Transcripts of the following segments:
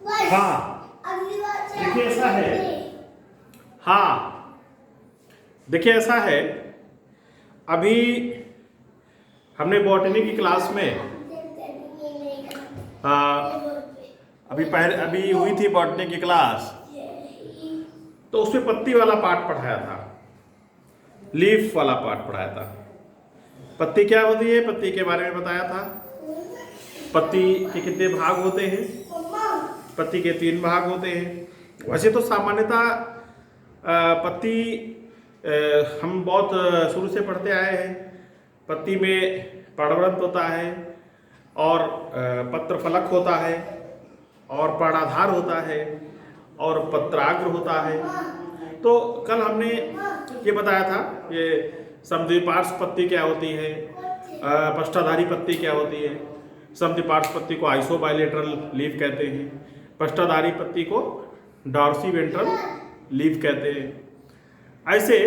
हाँ, देखिए ऐसा है। हाँ, देखिए ऐसा है। अभी हमने बॉटनी की क्लास में अभी हुई थी बॉटनी की क्लास, तो उसमें पत्ती वाला पार्ट पढ़ाया था, लीफ वाला पार्ट पढ़ाया था। पत्ती क्या होती है, पत्ती के बारे में बताया था। पत्ती के कितने भाग होते हैं? पत्ती के 3 भाग होते हैं। वैसे तो सामान्यतः पत्ती हम बहुत शुरू से पढ़ते आए हैं। पत्ती में पर्णवृंत होता है और पत्र फलक होता है और पर्णाधार होता है और पत्राग्र होता है। तो कल हमने ये बताया था ये समद्विपार्श्व पत्ती क्या होती है, पृष्ठाधारी पत्ती क्या होती है। समद्विपार्श्व पत्ती को आइसोबाइलेटरल लीफ कहते हैं, पृष्ठाधारी पत्ती को डॉर्सी वेंट्रल लीफ कहते हैं। ऐसे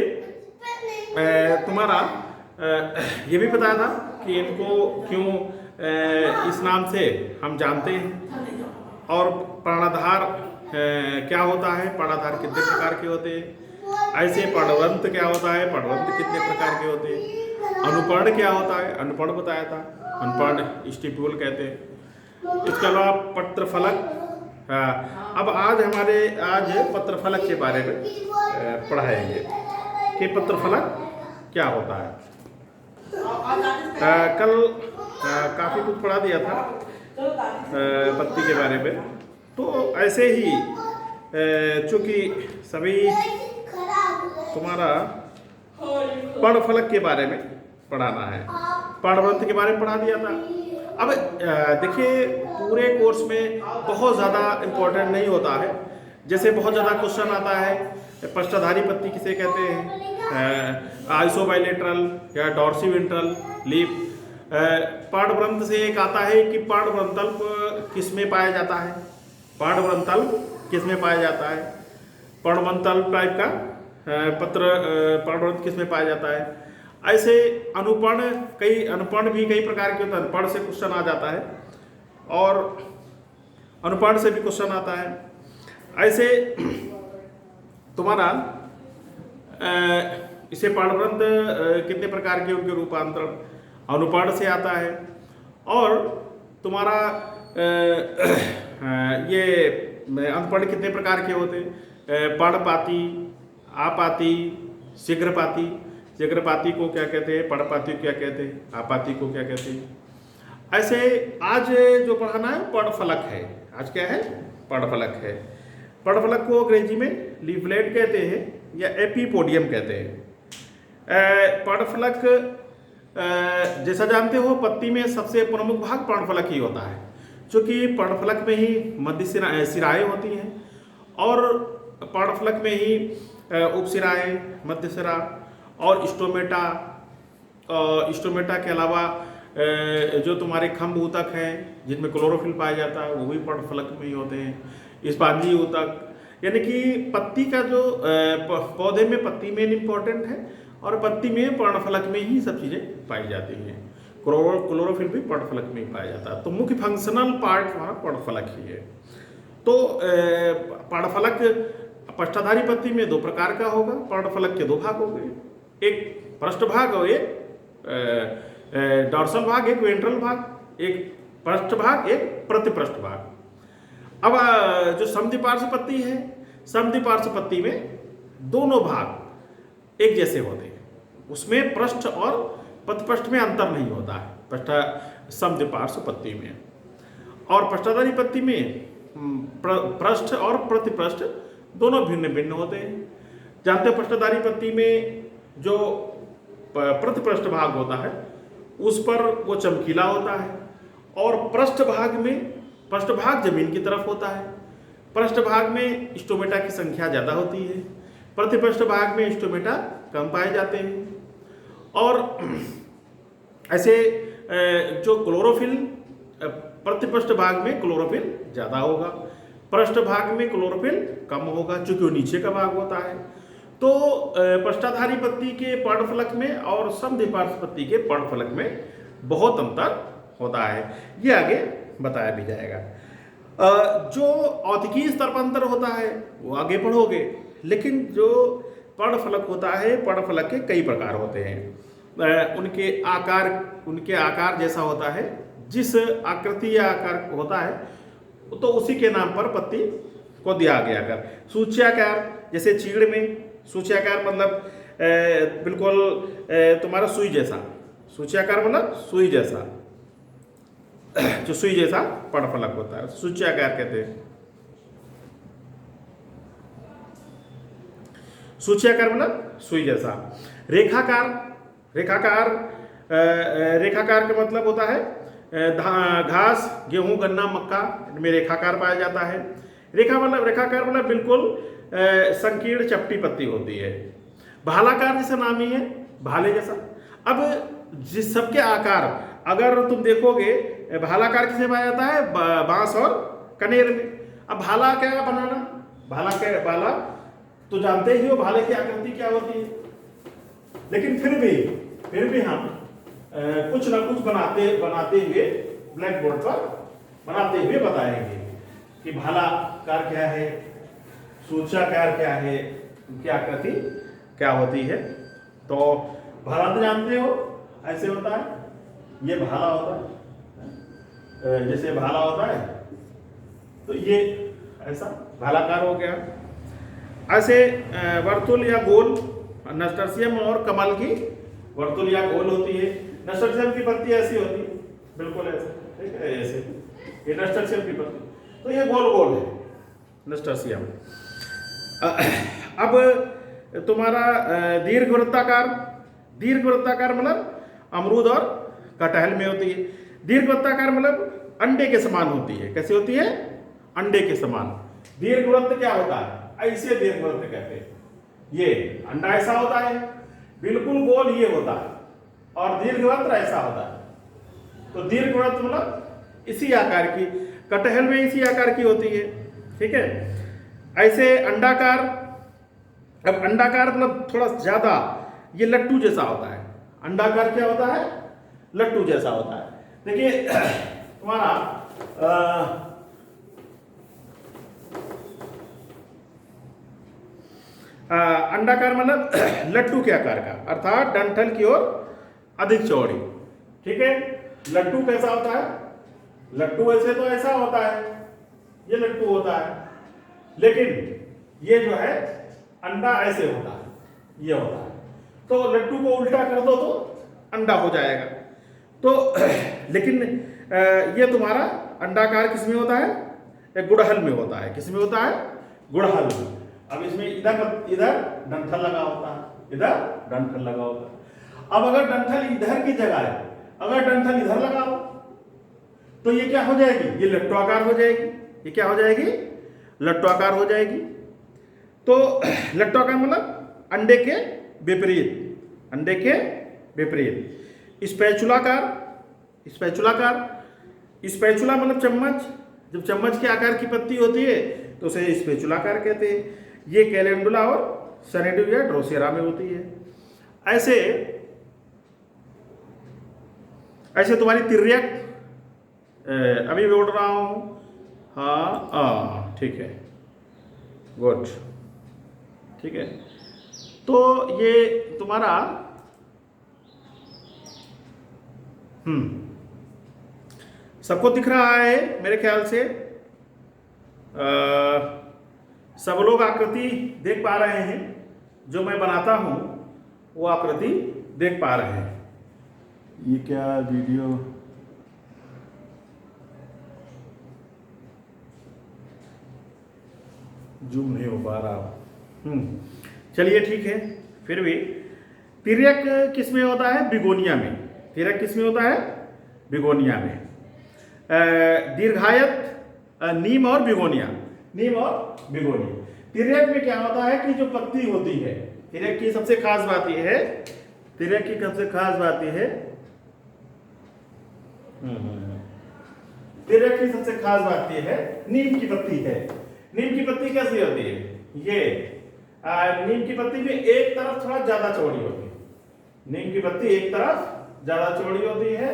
तुम्हारा ये भी बताया था कि इनको क्यों इस नाम से हम जानते हैं, और पर्णाधार क्या होता है, पर्णाधार कितने प्रकार के होते हैं। ऐसे पर्णवंत क्या होता है, पर्णवंत कितने प्रकार के होते हैं। अनुपर्ण क्या होता है, अनुपर्ण बताया था, अनुपर्ण स्टिप्यूल कहते हैं। इसके अलावा पत्रफलक। अब आज पत्रफलक के बारे में पढ़ाएंगे कि पत्रफलक क्या होता है। कल काफ़ी कुछ पढ़ा दिया था पत्ती के बारे में। तो ऐसे ही चूँकि सभी तुम्हारा पर्णफलक के बारे में पढ़ाना है, पर्णवृंत के बारे में पढ़ा दिया था। अब देखिए पूरे कोर्स में बहुत ज़्यादा इम्पोर्टेंट नहीं होता है। जैसे बहुत ज़्यादा क्वेश्चन आता है, पृष्ठधारी पत्ती किसे कहते हैं, आइसोबाइलेटरल या डॉर्सी वेंट्रल लीफ। पर्णवृंत से एक आता है कि पर्णवृंतल्प किस में पाया जाता है, पर्णवृंतल्प किस में पाया जाता है, पर्णवृंतल्प टाइप का पत्र पर्णवृंत किस में पाया जाता है। ऐसे अनुपर्ण भी कई प्रकार के होते हैं। अनुपर्ण से क्वेश्चन आ जाता है और अनुपर्ण से भी क्वेश्चन आता है। ऐसे तुम्हारा इसे पर्णवृंत कितने प्रकार के, उनके रूपांतरण अनुपर्ण से आता है। और तुम्हारा ये अनुपर्ण कितने प्रकार के होते हैं, पर्णपाती, आपाती, शीघ्रपाती। शीघ्रपाती को क्या कहते हैं, पर्णपाती को क्या कहते हैं, आपाती को क्या कहते हैं। ऐसे आज जो पढ़ाना है पर्णफलक है। आज क्या है, पर्णफलक है। पर्णफलक को अंग्रेजी में लीफलेट कहते हैं या एपीपोडियम कहते हैं। पर्णफलक जैसा जानते हो पत्ती में सबसे प्रमुख भाग पर्णफलक ही होता है, क्योंकि पर्णफलक में ही मध्य सिराएं होती हैं और पर्णफलक में ही उपसिराएं, मध्य सिरा और स्टोमेटा। स्टोमेटा के अलावा जो तुम्हारे खंभ ऊतक हैं जिनमें क्लोरोफिल पाया जाता है वो भी पर्णफलक में ही होते हैं। स्पांजी ऊतक, यानी कि पत्ती का जो पौधे में पत्ती मेन इम्पोर्टेंट है और पत्ती में पर्णफलक में ही सब चीज़ें पाई जाती हैं। क्लोरोफिल भी पर्णफलक में ही पाया जाता है। तो मुख्य फंक्शनल पार्ट हमारा पर्णफलक ही है। तो पर्णफलक पृष्ठधारी पत्ती में 2 प्रकार का होगा। पर्णफलक के 2 भाग हो गए, एक पृष्ठभाग और एक डॉर्सल भाग, एक वेंट्रल भाग, एक पृष्ठभाग, एक प्रतिपृष्ठ भाग। अब जो समद्विपार्श्व पत्ती है, समद्विपार्श्व पत्ती में दोनों भाग एक जैसे होते हैं, उसमें पृष्ठ और प्रतिपृष्ठ में अंतर नहीं होता है समद्विपार्श्व पत्ती में। और पृष्ठधारी पत्ती में पृष्ठ और प्रतिपृष्ठ दोनों भिन्न भिन्न होते हैं। जानते हो पृष्ठधारी पत्ती में जो प्रतिपृष्ठ भाग होता है उस पर वो चमकीला होता है और पृष्ठभाग जमीन की तरफ होता है। पृष्ठभाग में स्टोमेटा की संख्या ज़्यादा होती है, प्रतिपृष्ठ भाग में स्टोमेटा कम पाए जाते हैं। और ऐसे जो क्लोरोफिल प्रतिपृष्ठ भाग में क्लोरोफिल ज़्यादा होगा, पृष्ठ भाग में क्लोरोफिल कम होगा, चूंकि वो नीचे का भाग होता है। तो पृष्ठाधारी पत्ती के पर्णफलक में और समद्विपार्श्व पत्ती के पर्णफलक में बहुत अंतर होता है, ये आगे बताया भी जाएगा। जो औतिकीय स्तर पर अंतर होता है वो आगे पढ़ोगे, लेकिन जो पर्णफलक होता है, पर्णफलक के कई प्रकार होते हैं। उनके आकार जैसा होता है, जिस आकृति या आकार होता है तो उसी के नाम पर पत्ती को दिया गया। अगर सूच्याकार, जैसे चीड़ में सूच्याकार मतलब बिल्कुल तुम्हारा सुई जैसा, सूच्याकार मतलब सुई जैसा, जो सुई जैसा पर्णफलक होता है सूच्याकार कहते हैं। सूच्याकार मतलब सुई जैसा। रेखाकार, रेखाकार रेखाकार का मतलब होता है घास, गेहूं, गन्ना, मक्का में रेखाकार पाया जाता है। रेखाकार मतलब बिल्कुल संकीर्ण चपटी पत्ती होती है। भालाकार जैसा नाम ही है, भाले जैसा। अब जिस सबके आकार अगर तुम देखोगे, भालाकार किसे पाया जाता है? बांस और कनेर में। अब भाला क्या बनाना, भाला तो जानते ही हो भाले की आकृति क्या होती है, लेकिन फिर भी हम कुछ ना कुछ बनाते हुए ब्लैक बोर्ड पर बनाते हुए बताएंगे कि भालाकार क्या है, सूच्याकार क्या है, उनकी आकृति क्या होती है। तो भाला तो जानते हो ऐसे होता है, ये भाला होता है, जैसे भाला होता है तो ये ऐसा भालाकार हो गया। ऐसे वर्तुल या गोल, नस्टर्शियम और कमल की वर्तुल या गोल होती है। नस्टर्शियम की पत्ती ऐसी होती है, बिल्कुल ऐसे, ठीक है, ऐसे ये नस्टर्शियम की पत्ती, तो ये गोल गोल है नस्टर्शियम। अब तुम्हारा दीर्घवृत्ताकार मतलब अमरूद और कटहल में होती है। दीर्घवृत्ताकार मतलब अंडे के समान होती है। कैसी होती है? अंडे के समान। दीर्घवृत्त क्या होता है? ऐसे दीर्घवृत्त कहते हैं। ये अंडा ऐसा होता है, बिल्कुल गोल ये होता है, और दीर्घवृत्त ऐसा होता है। तो दीर्घवृत्त मतलब इसी आकार की, कटहल में इसी आकार की होती है, ठीक है। ऐसे अंडाकार, अब अंडाकार मतलब थोड़ा ज्यादा ये लट्टू जैसा होता है। अंडाकार क्या होता है? लट्टू जैसा होता है। देखिए तुम्हारा अंडाकार मतलब लट्टू के आकार का, अर्थात डंठल की ओर अधिक चौड़ी, ठीक है। लट्टू कैसा होता है? लट्टू ऐसे तो ऐसा होता है, ये लट्टू होता है, लेकिन ये जो है अंडा ऐसे होता है, ये होता है। तो लट्टू को उल्टा कर दो तो अंडा हो जाएगा। तो लेकिन ये तुम्हारा अंडाकार किस में होता है? गुड़हल में होता है। किस में होता है? गुड़हल में। अब इसमें इधर डंठल लगा होता है, इधर डंठल लगा होता है। अब अगर डंठल इधर की जगह है, अगर डंठल इधर लगाओ तो ये क्या हो जाएगी? ये लट्टुआकार हो जाएगी। ये क्या हो जाएगी? लट्टुआकार हो जाएगी। तो लट्टुआकार मतलब अंडे के विपरीत, अंडे के विपरीत। स्पैचुला मतलब चम्मच। जब चम्मच के आकार की पत्ती होती है तो उसे स्पैचुलाकार कहते हैं। ये कैलेंडुला और सनेडू या ड्रोसेरा में होती है। ऐसे तुम्हारी तिर्यक, अभी बोल रहा हूं, हाँ ठीक है, गुड, ठीक है। तो ये तुम्हारा सबको दिख रहा है मेरे ख्याल से। सब लोग आकृति देख पा रहे हैं, जो मैं बनाता हूं वो आकृति देख पा रहे हैं। ये क्या वीडियो जूम नहीं हो पा रहा। चलिए ठीक है। फिर भी तिर्यक किस में होता है? बिगोनिया में। तिर्यक किस में होता है? बिगोनिया में। दीर्घायत नीम और बिगोनिया, नीम और बिगोनिया। तिर्यक में क्या होता है कि जो पत्ती होती है, तिर्यक की सबसे खास बात यह है, तिर्यक की सबसे खास बात यह है, तिर्यक की सबसे खास बात यह है, नीम की पत्ती है। नीम की पत्ती कैसी होती है? ये नीम की पत्ती में एक तरफ थोड़ा ज्यादा चौड़ी होती है। नीम की पत्ती एक तरफ ज्यादा चौड़ी होती है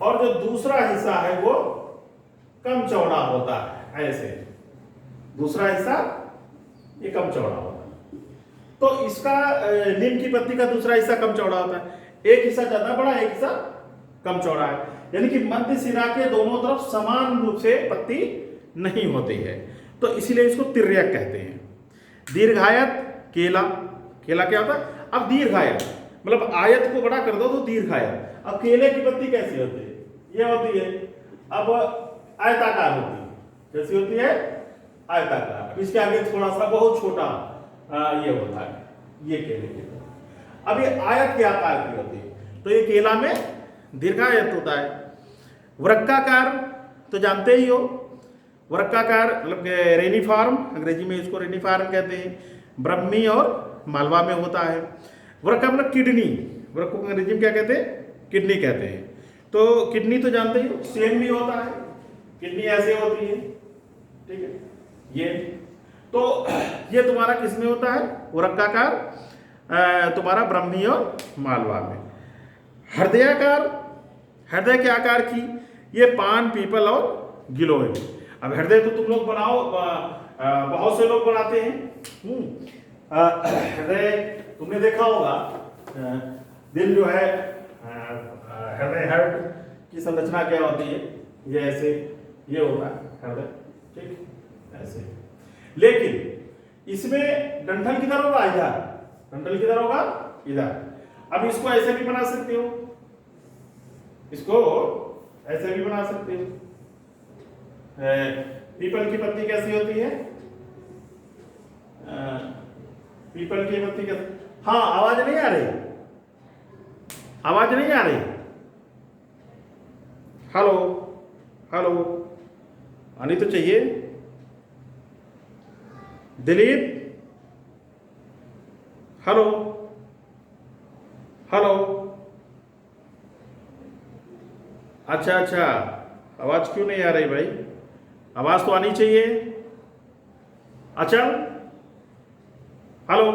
और जो दूसरा हिस्सा है वो कम चौड़ा होता है। ऐसे, दूसरा हिस्सा ये कम चौड़ा होता है। तो इसका नीम की पत्ती का दूसरा हिस्सा कम चौड़ा होता है, एक हिस्सा ज्यादा बड़ा, एक हिस्सा कम चौड़ा है, यानी कि मध्य सिरा के दोनों तरफ समान रूप से पत्ती नहीं होती है, तो इसीलिए इसको तिर्यक कहते हैं। दीर्घायत केला, केला क्या होता है? अब दीर्घायत मतलब आयत को बड़ा कर दो तो दीर्घायत। अब केले की पत्ती कैसी होती है? ये होती है, अब आयताकार होती है। कैसी होती है? आयताकार। इसके आगे थोड़ा सा बहुत छोटा ये होता है, ये केले की पत्ती। अब ये आयत के आकार की होती है, तो ये केला में दीर्घायत होता है। वृक्काकार तो जानते ही हो, वृक्काकार मतलब रेनिफॉर्म, अंग्रेजी में इसको रेनिफॉर्म कहते हैं, ब्रह्मी और मालवा में होता है। वृक्का मतलब किडनी, वृक्क को अंग्रेजी में क्या कहते हैं? किडनी कहते हैं। तो किडनी तो जानते ही हो, सेम भी होता है, किडनी ऐसे होती है, ठीक है। ये तो ये तुम्हारा किस में होता है? वृक्काकार, तुम्हारा ब्रह्मी और मालवा में। हृदयाकार, हृदय के आकार की, ये पान, पीपल और गिलोय में। अब हृदय तो तुम लोग बनाओ, बहुत से लोग बनाते हैं। हृदय तुमने देखा होगा, दिल जो है, हृदय, हार्ट की संरचना क्या होती है? ये ऐसे, ये होता है हृदय, ठीक, ऐसे। लेकिन इसमें डंठल किधर होगा? इधर। डंठल किधर होगा? इधर। अब इसको ऐसे भी बना सकते हो, इसको ऐसे भी बना सकते हो। पीपल की पत्ती कैसी होती है? पीपल की पत्ती कैसी? हाँ, आवाज नहीं आ रही? आवाज नहीं आ रही? हेलो, हेलो, आनी तो चाहिए। Dilip, hello, hello. अच्छा अच्छा, आवाज क्यों नहीं आ रही भाई? आवाज तो आनी चाहिए। अच्छा, हेलो,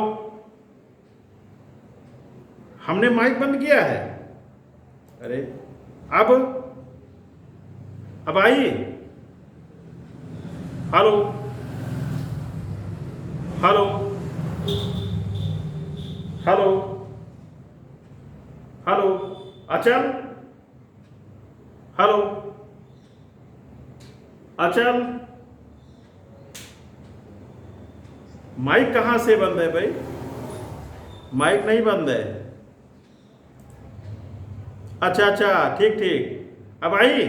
हमने माइक बंद किया है। अरे अब आई। हेलो, हेलो, हेलो, हेलो, अचल, हेलो, अचल। माइक कहां से बंद है भाई? माइक नहीं बंद है। अच्छा अच्छा, ठीक ठीक, अब आई।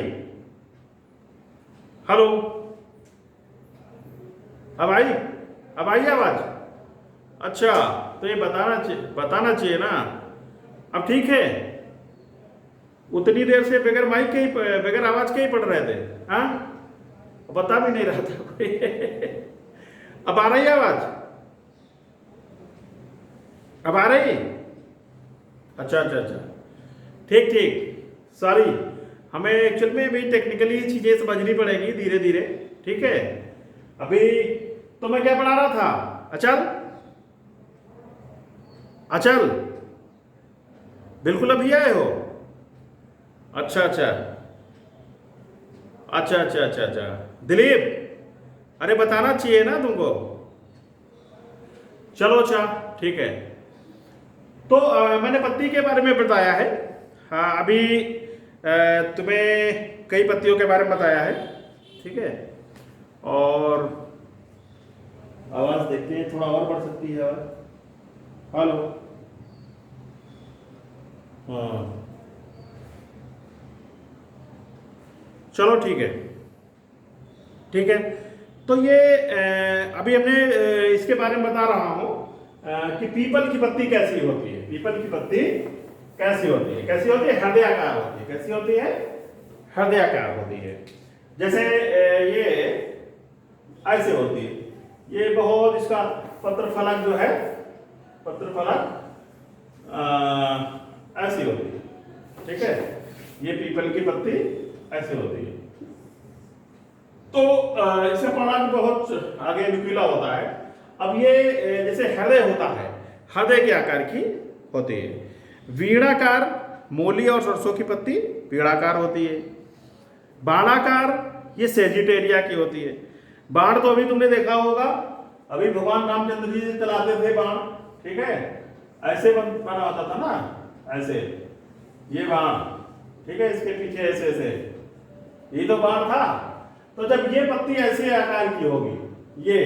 हेलो, अब आई? अब आई आवाज? अच्छा, तो ये बताना चाहिए ना। अब ठीक है, उतनी देर से बगैर माइक के ही, बगैर आवाज के ही पढ़ रहे थे। हाँ, बता भी नहीं रहा था कोई। अब आ रही है आवाज? अब आ रही? अच्छा अच्छा अच्छा, ठीक ठीक, सॉरी, हमें एक्चुअल में भी टेक्निकली चीजें समझनी पड़ेगी धीरे धीरे, ठीक है। अभी तो मैं क्या पढ़ा रहा था? अचल, अचल, बिल्कुल अभी आए हो? अच्छा अच्छा अच्छा अच्छा अच्छा अच्छा, दिलीप, अरे बताना चाहिए ना तुमको। चलो अच्छा, ठीक है। तो मैंने पत्ती के बारे में बताया है। हाँ, अभी तुम्हें कई पत्तियों के बारे में बताया है, ठीक है। और आवाज देखते हैं, थोड़ा और बढ़ सकती है आवाज। हेलो, हाँ, चलो ठीक है, ठीक है। तो ये अभी हमने इसके बारे में बता रहा हूं कि पीपल की पत्ती कैसी होती है। पीपल की पत्ती कैसी होती है? कैसी होती है? हृदयाकार होती है। कैसी होती है? हृदयाकार होती है। जैसे ये ऐसे होती है, ये बहुत, इसका पत्र फलक जो है, पत्र फलक ऐसी होती है, ठीक है। ये पीपल की पत्ती ऐसे होती है। तो इसे पढ़ना भी बहुत आगे नुकीला होता है। अब ये जैसे हृदय होता है, हृदय के आकार की होती है। वीणाकार, मूली और सरसों की पत्ती वीणाकार होती है। बाणाकार, ये सेजिटेरिया की होती है। बाण तो अभी तुमने देखा होगा, अभी भगवान रामचंद्र जी चलाते थे बाण, ठीक है, ऐसे बना होता था ना, ऐसे ये बाण, ठीक है, इसके पीछे ऐसे ऐसे, ये तो बाण था। तो जब ये पत्ती ऐसे आकार की होगी, ये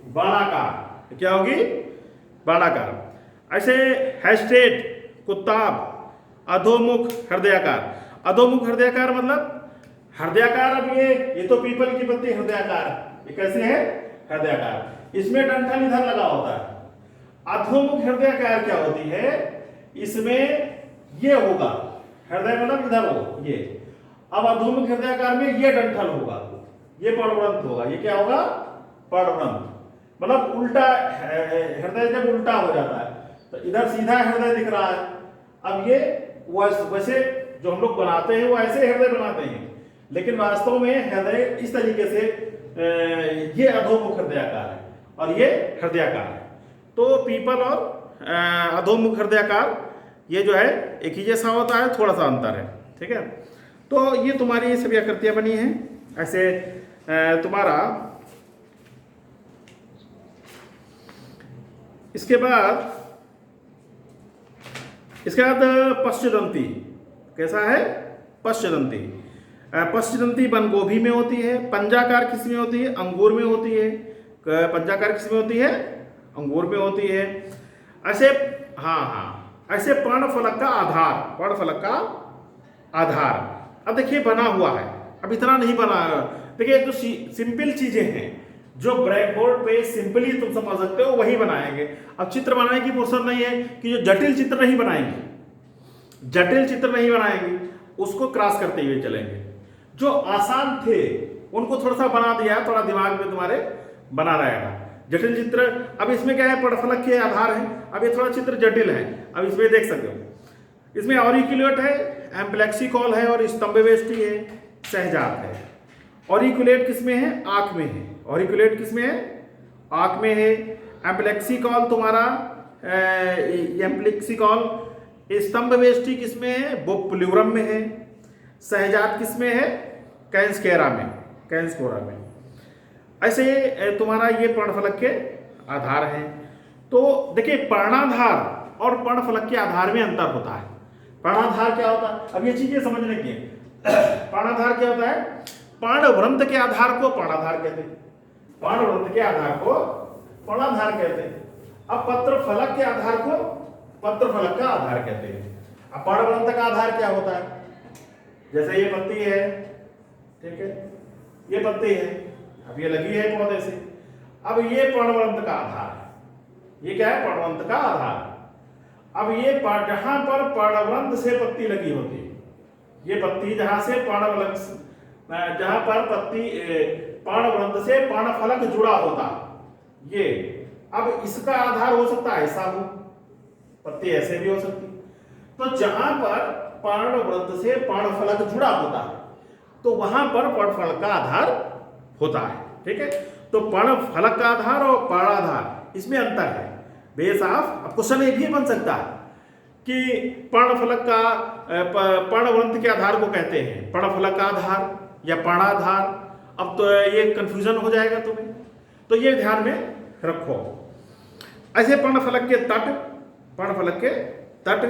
बाणाकार, क्या होगी, बाणाकार। ऐसे हैस्टेड, कुत्ताब, अधोमुख हृदयाकार। अधोमुख हृदयाकार मतलब हृदयाकार, अब ये तो पीपल की पत्ती हृदयाकार, ये कैसे है, हृदयाकार, इसमें डंठल इधर लगा होता है। अधोमुख हृदयाकार क्या होती है, इसमें ये होगा, हृदय मतलब इधर हो ये, अब अधोमुख हृदयाकार में ये डंठल होगा, ये पर्णवृंत होगा, ये क्या होगा, पर्णवृंत, मतलब उल्टा, हृदय जब उल्टा हो जाता है तो इधर सीधा हृदय दिख रहा है। अब ये वैसे जो हम लोग बनाते हैं वो ऐसे हृदय बनाते हैं, लेकिन वास्तव में हृदय इस तरीके से, ये अधोमुख हृदयाकार है और ये हृदयाकार है। तो पीपल और अधोमुख हृदयाकार ये जो है एक ही जैसा होता है, थोड़ा सा अंतर है, ठीक है। तो ये तुम्हारी सभी आकृतियां बनी हैं। ऐसे तुम्हारा इसके बाद पश्चदंती, कैसा है, पश्चदंती। पश्चदंती बंद गोभी में होती है। पंजाकार किस में होती है, अंगूर में होती है। पंजाकार किस में होती है, अंगूर में होती है। ऐसे ऐसे पर्णफलक का आधार, पर्णफलक का आधार। अब देखिए बना हुआ है, अब इतना नहीं बना, देखिए जो सिंपल चीजें हैं जो ब्लैक बोर्ड पे सिंपली तुम समझ सकते हो वही बनाएंगे। अब चित्र बनाने की फुर्सत नहीं है कि जो जटिल चित्र नहीं बनाएंगे, जटिल चित्र नहीं बनाएंगे, उसको क्रॉस करते हुए चलेंगे। जो आसान थे उनको थोड़ा सा बना दिया, थोड़ा दिमाग में तुम्हारे बना रहेगा। जटिल चित्र, अब इसमें क्या है, पर्णफलक के आधार है। अब ये थोड़ा चित्र जटिल है, अब इसमें देख सकते हो, इसमें ऑरिकुलेट है, एम्प्लेक्सिकॉल है और स्तंभवेष्टि है, सहजात है। ऑरिकुलेट किसमें है, आंख में है। ऑरिकुलेट किसमें है, आंख में है। एम्प्लेक्सिकॉल तुम्हारा एम्प्लेक्सिकॉल, स्तंभवेष्टि किसमें है, वो प्लूरम में है। सहजात किसमें है, कैंस्केरा में, कैंस्कोरा में। ऐसे तुम्हारा ये पर्णफलक के आधार हैं। तो देखिए पर्णाधार और पर्णफलक के आधार में अंतर होता है। पर्णाधार क्या होता है, अब ये चीजें समझने की है। पर्णाधार क्या होता है, पर्णवृंत के आधार को पर्णाधार कहते हैं, पर्णवृंत के आधार को पर्णाधार कहते हैं। अब पत्रफलक के आधार को पत्रफलक का आधार कहते हैं। अब पर्णवृंत का आधार क्या होता है, जैसे ये पत्ती है, ठीक है, ये पत्ती है, अब ये लगी है पौधे से, अब ये पर्णवृंत का आधार है। ये क्या है, पर्णवृंत का आधार। अब ये जहां पर पर्णवृंत से पत्ती लगी होती है, ये पत्ती जहां से पर्णवृंत, जहां पर पत्ती पर्णवृंत से पर्णफलक जुड़ा होता, ये अब इसका आधार हो सकता है ऐसा हो, पत्ती ऐसे भी हो सकती। तो जहां पर पर्णवृंत से पर्णफलक जुड़ा होता है तो वहां पर पर्णफलक का आधार होता है, ठीक है। तो पर्णफलक का आधार और पर्णाधार इसमें अंतर है बेसाफ। अब क्वेश्चन ये भी बन सकता है कि पर्णफलक का, पर्णवृंत के आधार को कहते हैं पर्णफलक का आधार या पर्णाधार। अब तो ये कंफ्यूजन हो जाएगा तुम्हें, तो ये ध्यान में रखो। ऐसे पर्णफलक के तट, पर्णफलक के तट,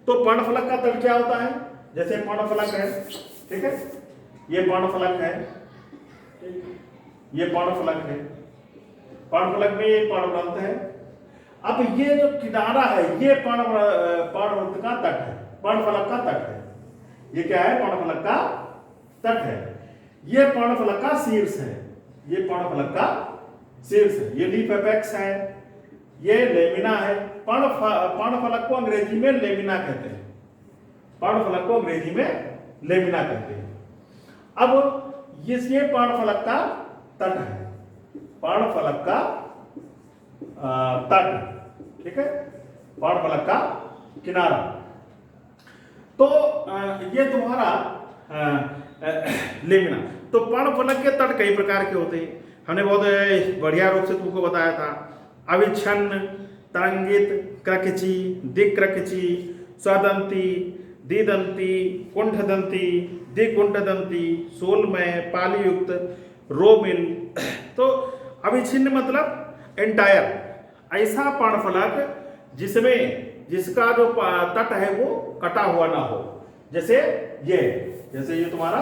तो पर्णफलक का तट क्या होता है, जैसे पर्णफलक है, ठीक है, ये पर्णफलक है, ये पर्णफलक है, पर्णफलक में ये पर्णवृंत है। अब ये जो किनारा है ये पर्णवृंत का तट है, पर्णफलक का तट है। ये क्या है, पर्णफलक का तट है। ये पर्णफलक का शीर्ष है, ये पर्णफलक का शीर्ष है। ये लीफ एपेक्स है, ये लेमिना है। पर्णफलक को अंग्रेजी में लेमिना कहते हैं, पर्णफलक को अंग्रेजी में लेमिना कहते हैं। अब ये पर्णफलक का तट है, पर्णफलक का तट, ठीक है, पर्णफलक का किनारा। तो ये तुम्हारा लेमिना। तो पर्णफलक के तट कई प्रकार के होते हैं, हमने बहुत बढ़िया रूप से तुमको बताया था। अविच्छिन्न, तरंगित, क्रकची, दिक्क्रकची, स्वदंती, द्विदंती, कुंठदंती, द्विकुंठदंती, सोलमय, पालीयुक्त, रोमिल। तो अविच्छिन्न मतलब एंटायर, ऐसा पर्णफलक जिसका जो तट है वो कटा हुआ ना हो। जैसे ये तुम्हारा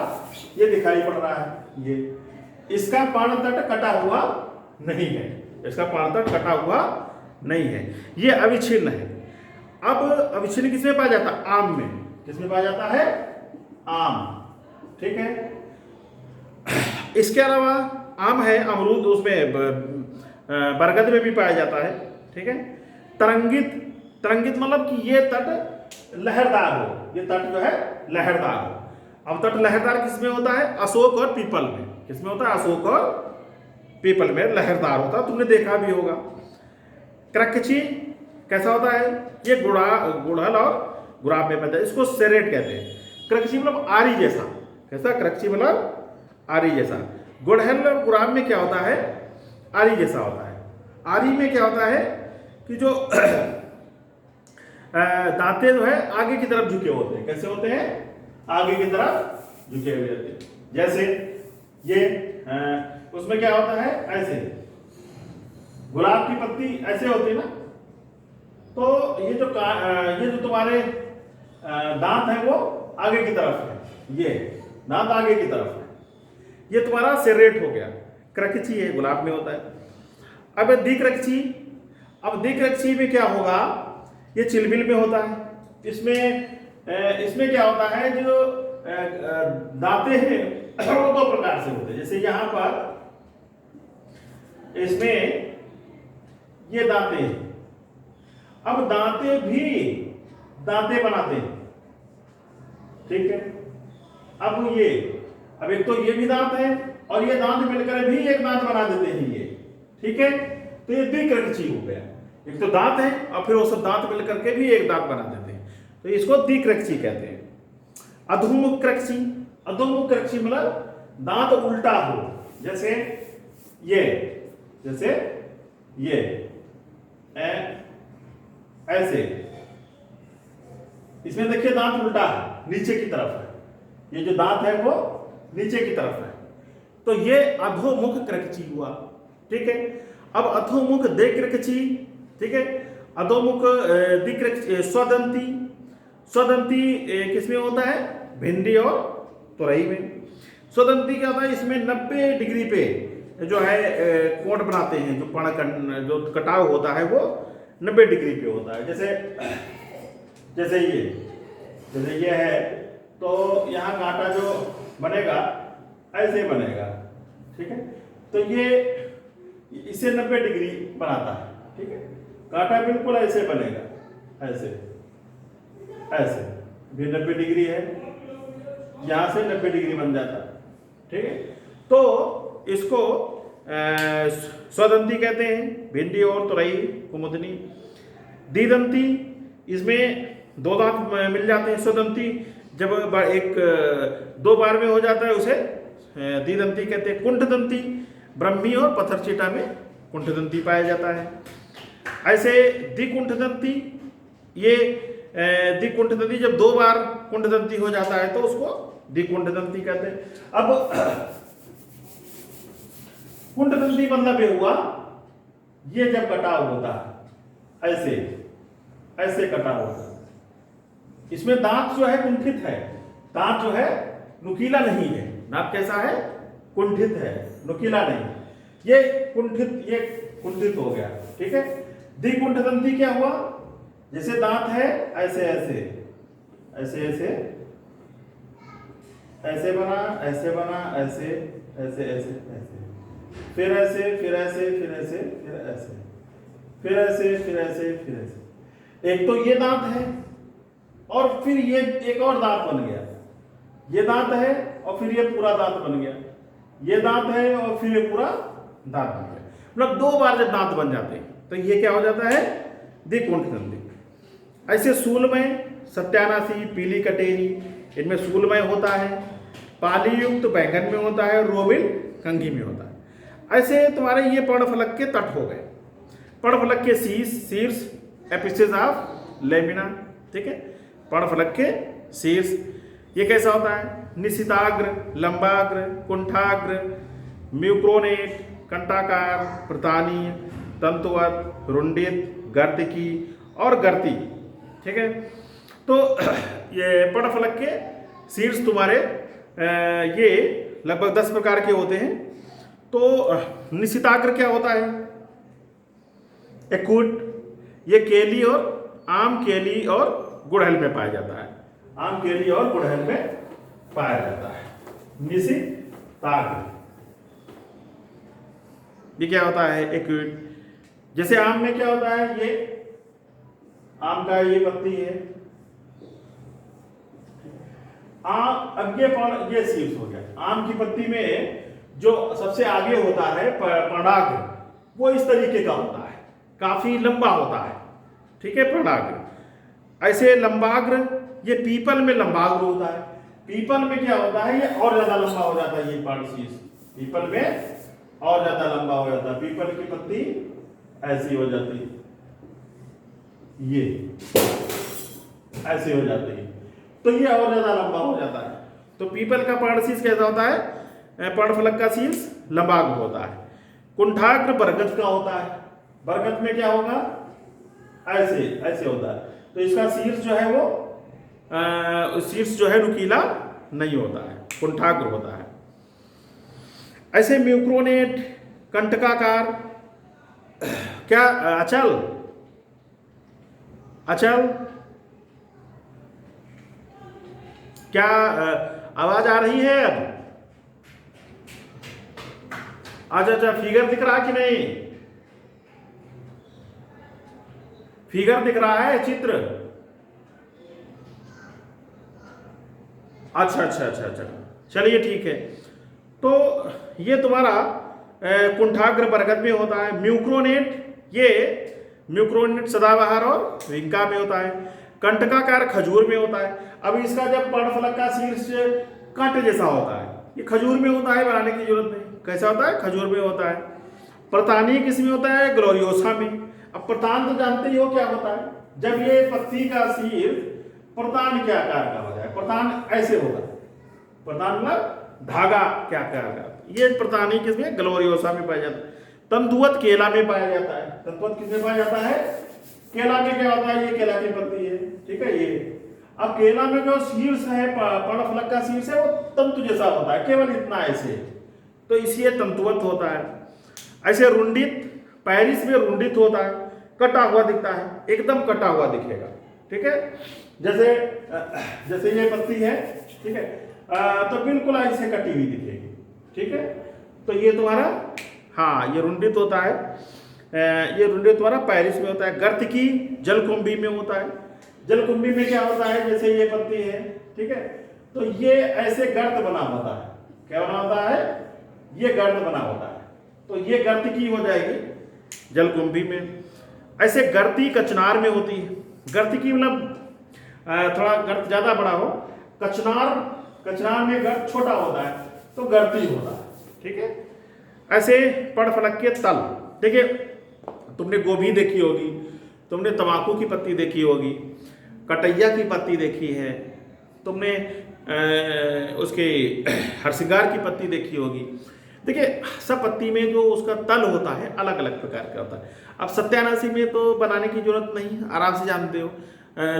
ये दिखाई पड़ रहा है, ये इसका पर्ण तट कटा हुआ नहीं है, इसका पर्ण तट कटा हुआ नहीं है, ये अविच्छिन्न है। अब अविच्छिन्न किसमें पाया जाता है? आम में। किसमें पाया जाता है? आम। ठीक है। इसके अलावा आम है, अमरूद, उसमें बरगद में भी पाया जाता है। ठीक है। तरंगित मतलब कि ये तट लहरदार हो, ये तट जो है लहरदार हो। अब तट लहरदार किसमें होता है? अशोक और पीपल में। किसमें होता है? अशोक और पीपल में लहरदार होता है, तुमने देखा भी होगा। क्रक्षी कैसा होता है? ये गुड़हल और गुलाब में बनता है, इसको सेरेट कहते हैं। क्रक्षी मतलब आरी जैसा। कैसा? क्रक्षी मतलब आरी जैसा। गुड़हल और गुलाब में क्या होता है? आरी जैसा होता है। आरी में क्या होता है कि जो दांते जो है आगे की तरफ झुके होते हैं। कैसे होते हैं? आगे की तरफ झुके हुए होते हैं। जैसे ये उसमें क्या होता है? ऐसे गुलाब की पत्ती ऐसे होती है ना, तो ये जो तुम्हारे दांत है वो आगे की तरफ है, ये दांत आगे की तरफ है, ये तुम्हारा सेरेट हो गया। क्रक्षी है, गुलाब में होता है। अब द्विक्रक्षी में क्या होगा? ये चिलबिल में होता है। इसमें क्या होता है? जो दांते हैं वो दो प्रकार से होते हैं। जैसे यहां पर इसमें ये दांते हैं। अब दांते भी दांते बनाते हैं। ठीक है। अब एक तो ये भी दांत है और ये दांत मिलकर भी एक दांत बना देते हैं ये। ठीक है। तो ये द्विक्रक्षी हो गया। एक तो दांत है और फिर वो सब दांत मिलकर के भी एक दांत बना देते हैं, तो इसको द्विक्रक्षी कहते हैं। अधोमुख क्रक्षी मतलब दांत उल्टा हो। जैसे ये ऐसे, इसमें देखिए दांत उल्टा है, नीचे की तरफ है। ये जो दांत है वो नीचे की तरफ है, तो ये अधोमुख क्रक्षी हुआ। ठीक है। अब अधोमुख द्विक्रक्षी। ठीक है। अधोमुख द्विक्रक्षी स्वदंती किसमें होता है? भिंडी और तुरई में। स्वदंती क्या होता है? इसमें 90 डिग्री पे जो है कोण बनाते हैं। जो कटाव होता है वो 90 डिग्री पे होता है। जैसे ये है, तो यहाँ कांटा जो बनेगा ऐसे बनेगा। ठीक है। तो ये इसे 90 डिग्री बनाता है। ठीक है। कांटा बिल्कुल ऐसे बनेगा, ऐसे भी 90 डिग्री है, यहां से 90 डिग्री बन जाता है। ठीक है। तो इसको स्वदंती कहते हैं, भिंडी और तुरई, कुमुदनी। द्विदंती, इसमें दो दांत मिल जाते हैं। स्वदंती जब दो बार में हो जाता है उसे द्विदंती कहते हैं। कुंठदंती, ब्रह्मी और पत्थरचीटा में कुंठदंती पाया जाता है। ऐसे द्विकुंठदंती, ये द्विकुंठदंती जब दो बार कुंठदंती हो जाता है तो उसको द्विकुंठदंती कहते हैं। अब कुंठदंती मतलब ये हुआ, ये जब कटाव होता है ऐसे कटाव होता है। इसमें दांत जो है कुंठित है, दांत जो है नुकीला नहीं है। दांत कैसा है? कुंठित है, नुकीला नहीं। ये कुंठित हो गया। ठीक है। द्विकुंठदंती क्या हुआ? जैसे दांत है ऐसे बना, ऐसे बना, ऐसे, फिर ऐसे। एक तो ये दांत है और फिर ये एक और दांत बन गया। ये दांत है और फिर ये पूरा दांत बन गया। ये दांत है और फिर ये पूरा दांत बन गया। मतलब दो बार जब दांत बन जाते हैं तो ये क्या हो जाता है? द्विकुंठदंती। ऐसे सूलमय, सत्यानाशी, पीली कटेरी, इनमें सूलमय होता है। पालीयुक्त बैंगन में होता है, रोबिल कंघी में होता है। ऐसे तुम्हारे ये पर्णफलक के तट हो गए। पर्णफलक के शीर्ष एपिसेस ऑफ लेमिना। ठीक है। पर्णफलक के शीर्ष ये कैसा होता है? निशिताग्र, लंबाग्र, कुंठाग्र, म्यूक्रोनेट, कंटाकार, प्रतानीय, तंतुवत, रुंडित, गर्तिकी और गर्ती। ठीक है, तो ये पर्णफलक के शीर्ष तुम्हारे ये लगभग 10 प्रकार के होते हैं। तो निशिताग्र क्या होता है? एक्यूट, ये केली और आम, केली और गुड़हल में पाया जाता है। आम, केली और गुड़हल में पाया जाता है निशिताग्र। ये क्या होता है? एक्यूट। जैसे आम में क्या होता है? ये आम का ये पत्ती है, आगे ये शीर्ष हो गया। आम की पत्ती में जो सबसे आगे होता है पर्णाग्र, वो इस तरीके का होता है, काफी लंबा होता है। ठीक है, पर्णाग्र। ऐसे लंबाग्र, ये पीपल में लंबाग्र होता है। पीपल में क्या होता है? ये और ज्यादा लंबा हो जाता है। ये पर्णशीर्ष पीपल में और ज्यादा लंबा हो जाता है। पीपल की पत्ती ऐसी हो जाती है, ये ऐसी हो जाती है, तो ये और ज्यादा लंबा हो जाता है। तो पीपल का पर्णशीर्ष कैसा होता है? पर्णफलक का शीर्ष लंबाग्र होता है। कुंठाग्र बरगद का होता है। बरगद में क्या होगा? ऐसे ऐसे होता है। तो इसका शीर्ष जो है वो शीर्ष जो है नुकीला नहीं होता है, कुंठाग्र होता है। ऐसे म्यूक्रोनेट, कंटकाकार, क्या अचल, अचल, क्या आवाज आ रही है अब? अच्छा, फिगर दिख रहा कि नहीं? फिगर दिख रहा है, चित्र? अच्छा, चलिए ठीक है। तो ये तुम्हारा कुंठाग्र बरगद में होता है। म्यूक्रोनेट, ये म्यूक्रोनेट सदाबहार और विंका में होता है। कंटकाकार खजूर में होता है। अब इसका जब पर्णफलक का शीर्ष कांटे जैसा होता है, ये खजूर में होता है, बनाने की जरूरत नहीं। कैसा होता है? खजूर में होता है। प्रतानीय किस में होता है? ग्लोरियोसा में। अब प्रतान तो जानते ही हो क्या होता है? जब ये पत्ती का शीर्ष प्रतान के आकार का हो जाए, प्रतान ऐसे होगा। प्रतान मतलब धागा क्या आकार का, ये प्रतानीय किसमें? ग्लोरियोसा में पाया जाता है। तंतुवत केला में पाया जाता है। तंतुवत किसमें पाया जाता है? केला में क्या होता है? ये केला की पत्ती है, ठीक है। ये अब केला में जो शीर्ष है, पर्णफलक का शीर्ष है, वो तंतु जैसा होता है, केवल इतना ऐसे, तो इसलिए तंतुवत होता है। ऐसे रुंडित, पैरिस में रुंडित होता है, कटा हुआ दिखता है, एकदम कटा हुआ दिखेगा, ठीक है। जैसे ये पत्ती है, ठीक है, तो बिल्कुल ऐसे कटी हुई दिखेगी, ठीक है। तो ये तुम्हारा, हाँ, ये रुंडित होता है। ये रुंडित तुम्हारा पैरिस में होता है। गर्तकी जलकुंभी में होता है। जलकुंभी में क्या होता है? जैसे ये पत्ती है, ठीक है, तो ये ऐसे गर्त बना होता है। क्या बना होता है? ये गर्त बना होता है, तो ये गर्तकी हो जाएगी जलकुंभी में। ऐसे गर्ती कचनार में होती है। गर्तकी मतलब थोड़ा गर्त ज्यादा बड़ा हो, कचनार में गर्त छोटा होता है, तो गर्ती होता है, ठीक है। ऐसे पर्णफलक के तल, देखिए, तुमने गोभी देखी होगी, तुमने तंबाकू की पत्ती देखी होगी, कटैया की पत्ती देखी है, तुमने उसके हरसिंगार की पत्ती देखी होगी। देखिए, सब पत्ती में जो उसका तल होता है अलग अलग प्रकार का होता है। अब सत्यानाशी में तो बनाने की जरूरत नहीं, आराम से जानते हो।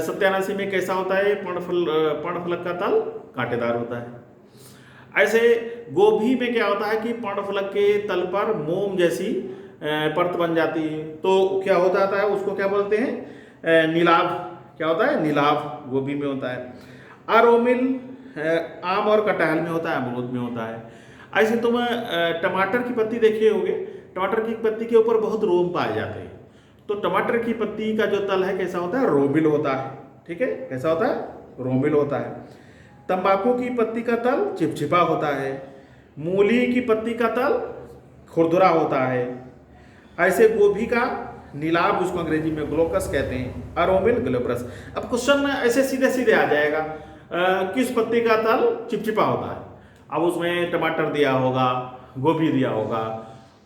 सत्यानाशी में कैसा होता है? पर्णफलक का तल कांटेदार होता है। ऐसे गोभी में क्या होता है कि पर्णफलक के तल पर मोम जैसी परत बन जाती है, तो क्या हो जाता है? उसको क्या बोलते हैं? नीलाभ। क्या होता है? नीलाभ गोभी में होता है। अरोमिल आम और कटहल में होता है, अमरूद में होता है। ऐसे तुम टमाटर की पत्ती देखे होगे, टमाटर की पत्ती के ऊपर बहुत रोम पाए जाते हैं, तो टमाटर की पत्ती का जो तल है कैसा होता है? रोमिल होता है, ठीक है। कैसा होता है? रोमिल होता है। तंबाकू की पत्ती का तल चिपचिपा होता है। मूली की पत्ती का तल खुरदुरा होता है। ऐसे गोभी का नीलाभ, उसको अंग्रेजी में ग्लोकस कहते हैं, अरोमिल ग्लोबरस। अब क्वेश्चन ऐसे सीधे सीधे आ जाएगा, किस पत्ती का तल चिपचिपा होता है? अब उसमें टमाटर दिया होगा, गोभी दिया होगा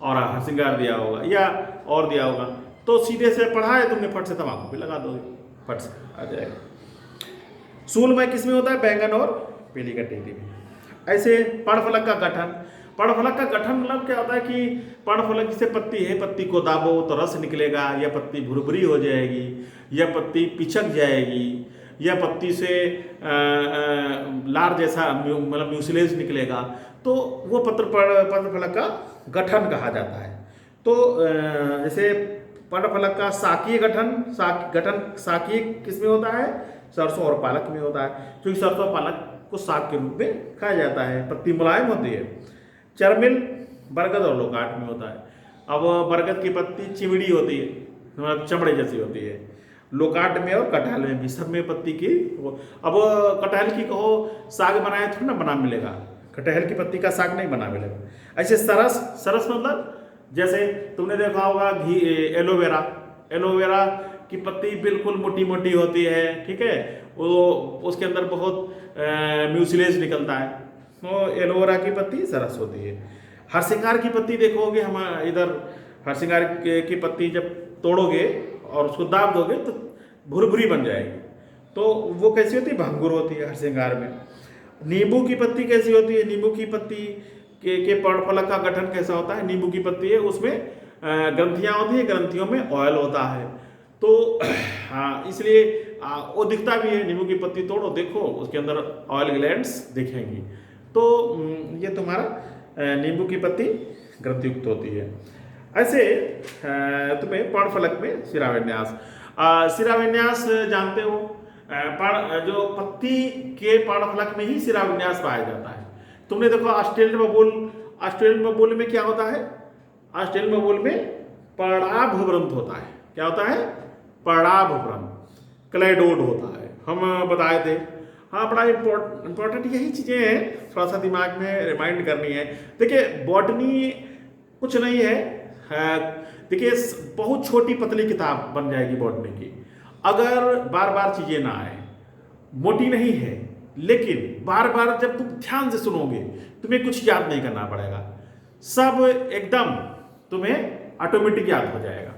और हरसिंगार दिया होगा या और दिया होगा, तो सीधे से पढ़ा है तुमने, फट से तंबाकू पे लगा दोगे, फट से आ जाएगा। सूल में किस में होता है? बैंगन और पीली कटेली में। ऐसे पर्णफलक का गठन, पर्णफलक का गठन मतलब क्या होता है कि पर्णफलक जैसे पत्ती है, पत्ती को दाबो तो रस निकलेगा, या पत्ती भुरभुरी हो जाएगी, या पत्ती पिचक जाएगी, या पत्ती से लार जैसा मतलब म्यूसिलेज निकलेगा, तो वो पर्णफलक का गठन कहा जाता है। तो जैसे पर्णफलक का शाकीय गठन शाकीय किस में होता है? सरसों और पालक में होता है, क्योंकि सरसों और पालक को साग के रूप में खाया जाता है। पत्ती मुलायम होती है। चर्मिल बरगद और लोकाट में होता है। अब बरगद की पत्ती चिमड़ी होती है, मतलब चमड़े जैसी होती है। लोकाट में और कटहल में भी, सब में पत्ती की अब कटहल की कहो साग बनाए थोड़ा ना बना मिलेगा, कटहल की पत्ती का साग नहीं बना मिलेगा। ऐसे सरस मतलब जैसे तुमने देखा होगा घी, एलोवेरा की पत्ती बिल्कुल मोटी मोटी होती है, ठीक है, वो उसके अंदर बहुत म्यूसिलेज निकलता है, तो एलोवेरा की पत्ती सरस होती है। हरसिंगार की पत्ती देखोगे हम इधर, हरसिंगार की पत्ती जब तोड़ोगे और उसको दाब दोगे तो भुरभुरी बन जाएगी, तो वो कैसी होती है? भंगुर होती है हरसिंगार में। नींबू की पत्ती कैसी होती है? नींबू की पत्ती के पर्णफलक का गठन कैसा होता है? नींबू की पत्ती है, उसमें ग्रंथियाँ होती है, ग्रंथियों में ऑयल होता है, तो हाँ, इसलिए वो दिखता भी है। नींबू की पत्ती तोड़ो, देखो उसके अंदर ऑयल ग्लैंड्स दिखेंगी, तो ये तुम्हारा नींबू की पत्ती ग्रंथियुक्त होती है। ऐसे तुम्हें पर्णफलक में शिराविन्यास जानते हो? जो पत्ती के पर्णफलक में ही शिराविन्यास पाया जाता है। तुमने देखो ऑस्ट्रेलियन बबूल में क्या होता है? ऑस्ट्रेलियन बबूल में पर्णाभवरंत होता है। क्या होता है? पर्णाभवरंत, क्लेडोड होता है, हम बताए थे। हाँ, बड़ा इंपॉर्टेंट यही चीज़ें हैं, थोड़ा सा दिमाग में रिमाइंड करनी है। देखिए बॉटनी कुछ नहीं है, देखिए बहुत छोटी पतली किताब बन जाएगी बॉटनी की, अगर बार बार चीज़ें ना आए। मोटी नहीं है, लेकिन बार बार जब तुम ध्यान से सुनोगे तुम्हें कुछ याद नहीं करना पड़ेगा, सब एकदम तुम्हें ऑटोमेटिक याद हो जाएगा।